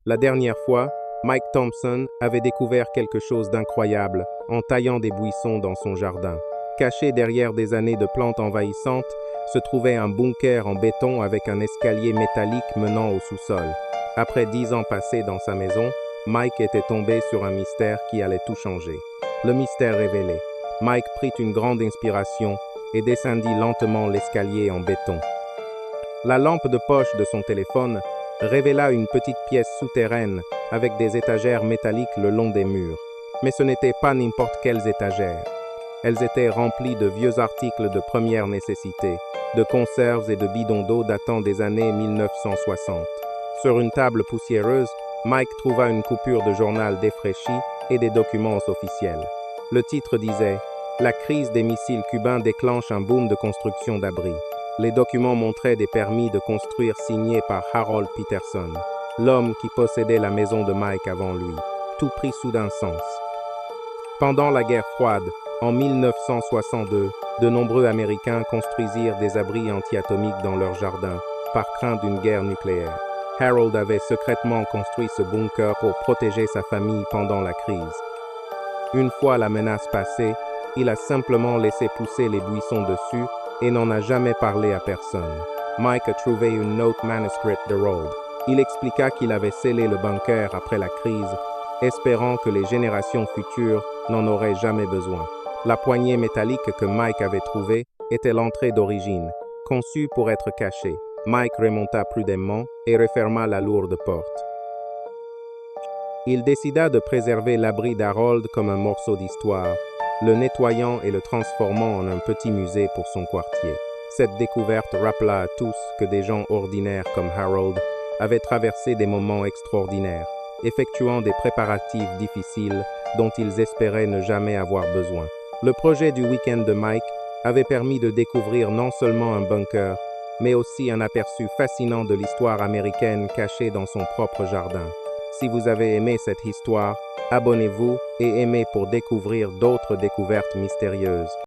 La dernière fois, Mike Thompson avait découvert quelque chose d'incroyable en taillant des buissons dans son jardin. Caché derrière des années de plantes envahissantes, se trouvait un bunker en béton avec un escalier métallique menant au sous-sol. Après 10 ans passés dans sa maison, Mike était tombé sur un mystère qui allait tout changer. Le mystère révélé. Mike prit une grande inspiration et descendit lentement l'escalier en béton. La lampe de poche de son téléphone révéla une petite pièce souterraine avec des étagères métalliques le long des murs. Mais ce n'étaient pas n'importe quelles étagères. Elles étaient remplies de vieux articles de première nécessité, de conserves et de bidons d'eau datant des années 1960. Sur une table poussiéreuse, Mike trouva une coupure de journal défraîchi et des documents officiels. Le titre disait « La crise des missiles cubains déclenche un boom de construction d'abris ». Les documents montraient des permis de construire signés par Harold Peterson, l'homme qui possédait la maison de Mike avant lui. Tout prit soudain sens. Pendant la guerre froide, en 1962, de nombreux Américains construisirent des abris anti-atomiques dans leur jardin, par crainte d'une guerre nucléaire. Harold avait secrètement construit ce bunker pour protéger sa famille pendant la crise. Une fois la menace passée, il a simplement laissé pousser les buissons dessus et n'en a jamais parlé à personne. Mike a trouvé une note manuscrite de Harold. Il expliqua qu'il avait scellé le bunker après la crise, espérant que les générations futures n'en auraient jamais besoin. La poignée métallique que Mike avait trouvée était l'entrée d'origine, conçue pour être cachée. Mike remonta prudemment et referma la lourde porte. Il décida de préserver l'abri d'Harold comme un morceau d'histoire, le nettoyant et le transformant en un petit musée pour son quartier. Cette découverte rappela à tous que des gens ordinaires comme Harold avaient traversé des moments extraordinaires, effectuant des préparatifs difficiles dont ils espéraient ne jamais avoir besoin. Le projet du week-end de Mike avait permis de découvrir non seulement un bunker, mais aussi un aperçu fascinant de l'histoire américaine cachée dans son propre jardin. Si vous avez aimé cette histoire, abonnez-vous et aimez pour découvrir d'autres découvertes mystérieuses.